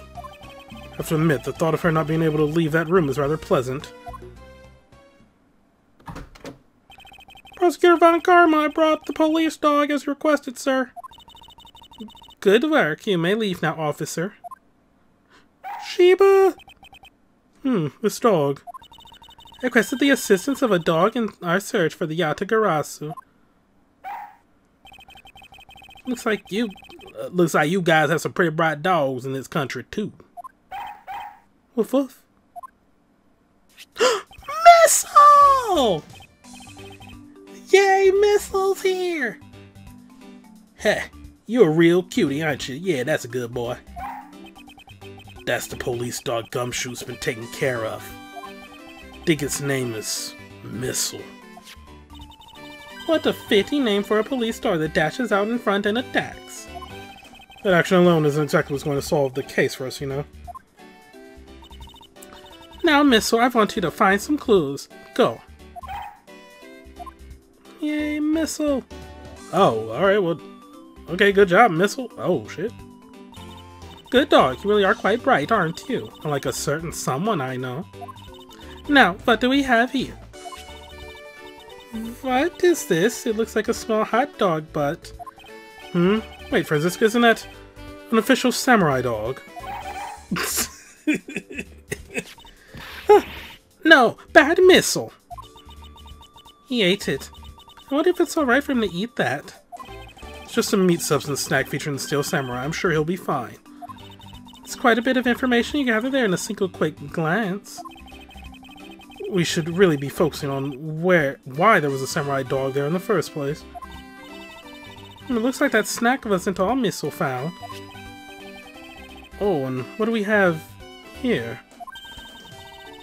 I have to admit, the thought of her not being able to leave that room is rather pleasant. Prosecutor Von Karma, I brought the police dog as requested, sir. Good work. You may leave now, officer. Sheba! This dog. I requested the assistance of a dog in our search for the Yatagarasu. Looks like you guys have some pretty bright dogs in this country, too. Woof woof. Missile! Yay, Missile's here! Heh, you're a real cutie, aren't you? Yeah, that's a good boy. That's the police dog Gumshoe's been taken care of. Think its name is Missile. What a fitting name for a police dog that dashes out in front and attacks. That action alone isn't exactly what's going to solve the case for us, you know. Now, Missile, I want you to find some clues. Go. Yay, Missile. Oh, alright, well, okay, good job, Missile. Oh, shit. Good dog, you really are quite bright, aren't you? Like a certain someone I know. Now, what do we have here? What is this? It looks like a small hot dog, but... Wait, Francis, isn't that an official samurai dog? No, bad Missile. He ate it. I wonder if it's alright for him to eat that. It's just a meat substance snack featuring the Steel Samurai. I'm sure he'll be fine. It's quite a bit of information you gather there in a single quick glance. We should really be focusing on why there was a samurai dog there in the first place. It looks like that snack wasn't all Missile found. Oh, and what do we have here?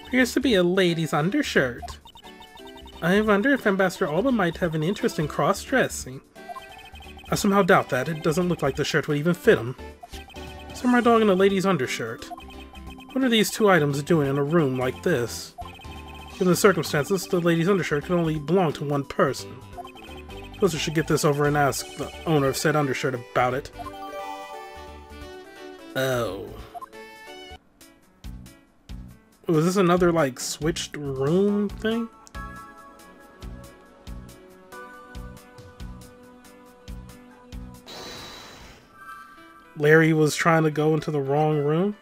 Appears to be a lady's undershirt. I wonder if Ambassador Alba might have an interest in cross-dressing. I somehow doubt that. It doesn't look like the shirt would even fit him. Samurai dog and a lady's undershirt. What are these two items doing in a room like this? Given the circumstances, the lady's undershirt could only belong to one person. Suppose we should get this over and ask the owner of said undershirt about it. Oh. Was this another, like, switched room thing? Larry was trying to go into the wrong room?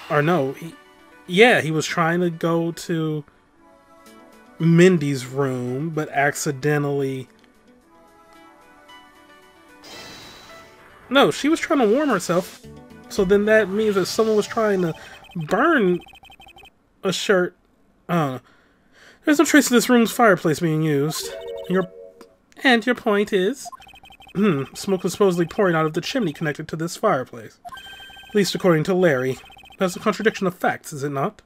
Or no, he was trying to go to Mindy's room, but accidentally... No, she was trying to warm herself, so then that means that someone was trying to burn a shirt. There's no trace of this room's fireplace being used. Your point is? Smoke was supposedly pouring out of the chimney connected to this fireplace. At least according to Larry. That's a contradiction of facts, is it not?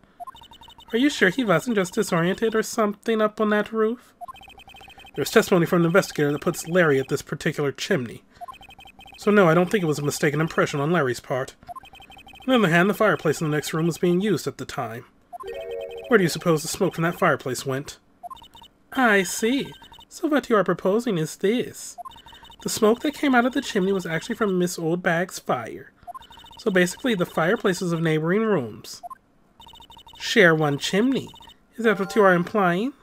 Are you sure he wasn't just disoriented or something up on that roof? There's testimony from an investigator that puts Larry at this particular chimney. So no, I don't think it was a mistaken impression on Larry's part. On the other hand, the fireplace in the next room was being used at the time. Where do you suppose the smoke from that fireplace went? I see. So what you are proposing is this. The smoke that came out of the chimney was actually from Miss Oldbag's fire. So basically, the fireplaces of neighboring rooms share one chimney. Is that what you are implying?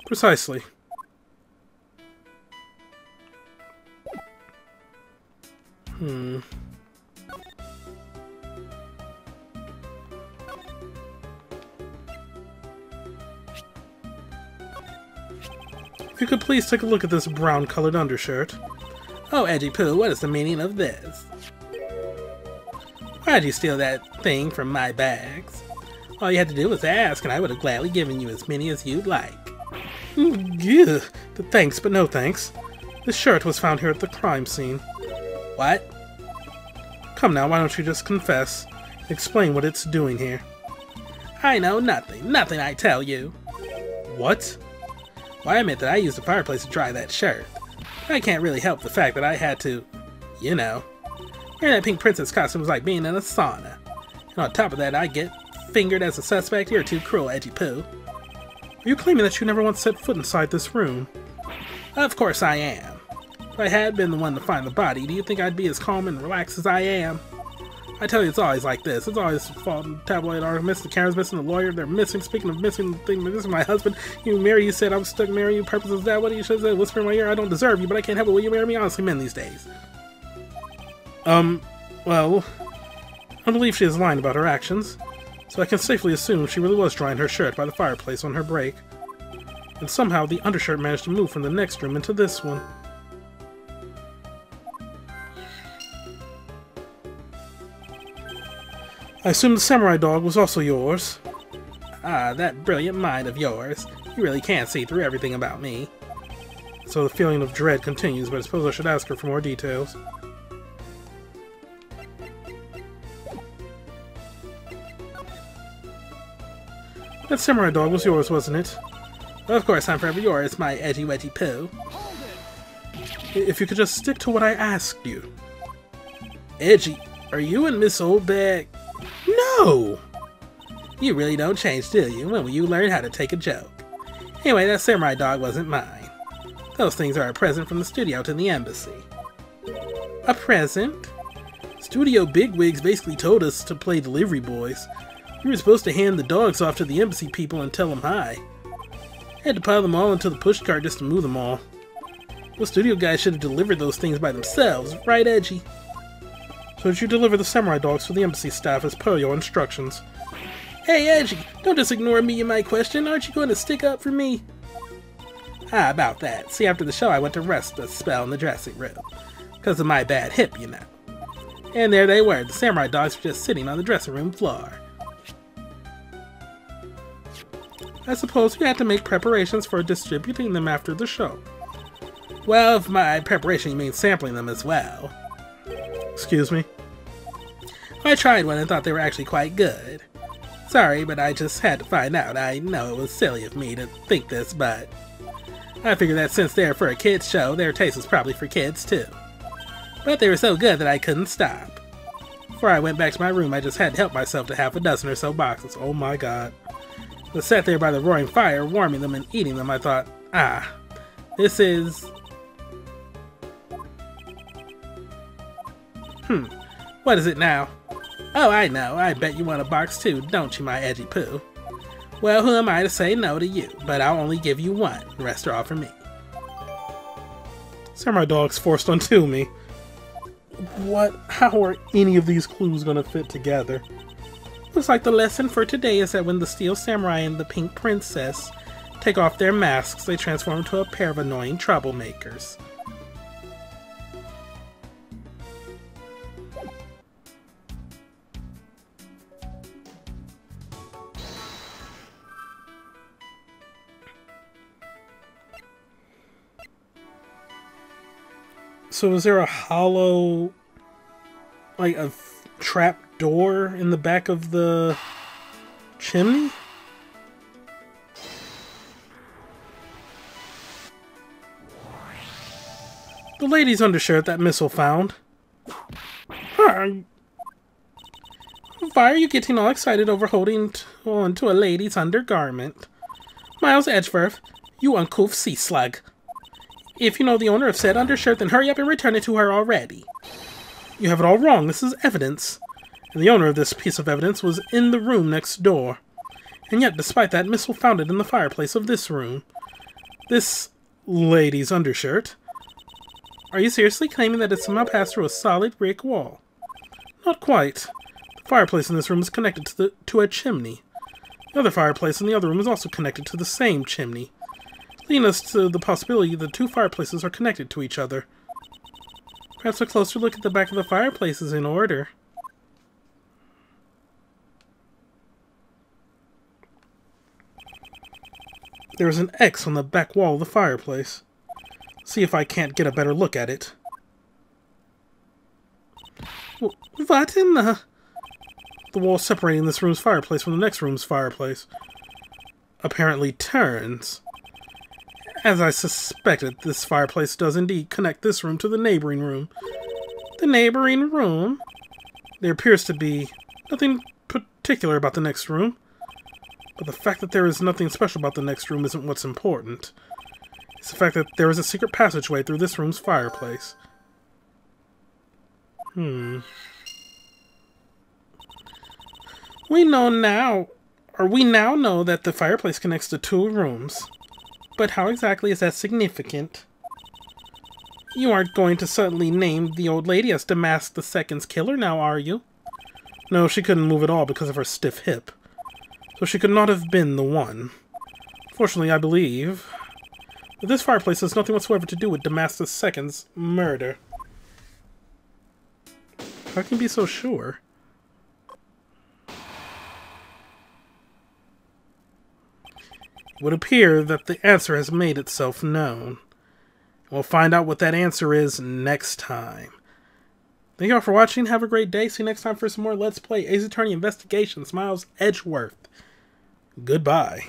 Precisely. If you could please take a look at this brown-colored undershirt. Oh, Edgy Poo, what is the meaning of this? Why'd you steal that thing from my bags? All you had to do was ask, and I would have gladly given you as many as you'd like. Yeah, thanks, but no thanks. This shirt was found here at the crime scene. What? Come now, why don't you just confess? Explain what it's doing here. I know nothing. Nothing, I tell you. What? Well, I admit that I used the fireplace to dry that shirt. I can't really help the fact that I had to, you know. Wearing that pink princess costume was like being in a sauna. And on top of that, I get fingered as a suspect. You're too cruel, Edgy Poo. Are you claiming that you never once set foot inside this room? Of course I am. If I had been the one to find the body, do you think I'd be as calm and relaxed as I am? I tell you, it's always like this. It's always fault in tabloid articles. The camera's missing, the lawyer, they're missing. Speaking of missing, this is my husband. You marry, you said I was stuck marrying you. Purpose is that what you should say? Whisper in my ear, I don't deserve you, but I can't help it. Will you marry me? Honestly, men these days. Well, I believe she is lying about her actions, so I can safely assume she really was drying her shirt by the fireplace on her break. And somehow the undershirt managed to move from the next room into this one. I assume the samurai dog was also yours. Ah, that brilliant mind of yours. You really can't see through everything about me. So the feeling of dread continues, but I suppose I should ask her for more details. That samurai dog was yours, wasn't it? Of course I'm forever yours, my edgy wedgy poo. If you could just stick to what I asked you. Edgy, are you and Miss Oldbag? No! You really don't change, do you? When will you learn how to take a joke? Anyway, that samurai dog wasn't mine. Those things are a present from the studio to the embassy. A present? Studio bigwigs basically told us to play delivery boys. We were supposed to hand the dogs off to the embassy people and tell them hi. Had to pile them all into the pushcart just to move them all. The studio guys should have delivered those things by themselves, right, Edgy? So did you deliver the samurai dogs to the embassy staff as per your instructions? Hey, Edgy, don't just ignore me in my question. Aren't you going to stick up for me? Ah, about that. See, after the show I went to rest a spell in the dressing room. Because of my bad hip, you know. And there they were. The samurai dogs were just sitting on the dressing room floor. I suppose you had to make preparations for distributing them after the show. Well, if by preparation you mean sampling them as well. Excuse me? I tried one and thought they were actually quite good. Sorry, but I just had to find out. I know it was silly of me to think this, but I figured that since they're for a kids show, their taste was probably for kids too. But they were so good that I couldn't stop. Before I went back to my room, I just had to help myself to half a dozen or so boxes. Oh my god. I sat there by the roaring fire, warming them and eating them. I thought, this is... What is it now? Oh, I know. I bet you want a box too, don't you, my edgy poo? Well, who am I to say no to you? But I'll only give you one. The rest are all for me. Samurai dogs forced onto me. What? How are any of these clues gonna fit together? Looks like the lesson for today is that when the Steel Samurai and the Pink Princess take off their masks, they transform into a pair of annoying troublemakers. So is there a hollow, like a trap door in the back of the chimney? The lady's undershirt that Missile found. Why are you getting all excited over holding on to a lady's undergarment? Miles Edgeworth, you uncouth sea slug. If you know the owner of said undershirt, then hurry up and return it to her already. You have it all wrong. This is evidence. And the owner of this piece of evidence was in the room next door. And yet, despite that, Missile found it in the fireplace of this room. This lady's undershirt. Are you seriously claiming that it somehow passed through a solid brick wall? Not quite. The fireplace in this room is connected to a chimney. The other fireplace in the other room is also connected to the same chimney, leading us to the possibility that the two fireplaces are connected to each other. Perhaps a closer look at the back of the fireplace is in order. There is an X on the back wall of the fireplace. See if I can't get a better look at it. What in the... The wall separating this room's fireplace from the next room's fireplace apparently turns. As I suspected, this fireplace does indeed connect this room to the neighboring room. The neighboring room? There appears to be nothing particular about the next room. But the fact that there is nothing special about the next room isn't what's important. It's the fact that there is a secret passageway through this room's fireplace. We now know that the fireplace connects to two rooms. But how exactly is that significant? You aren't going to suddenly name the old lady as Damask II's killer now, are you? No, she couldn't move at all because of her stiff hip. So she could not have been the one. Fortunately, I believe that this fireplace has nothing whatsoever to do with Damask II's murder. How can you be so sure? It would appear that the answer has made itself known. We'll find out what that answer is next time. Thank you all for watching. Have a great day. See you next time for some more Let's Play Ace Attorney Investigations. Miles Edgeworth. Goodbye.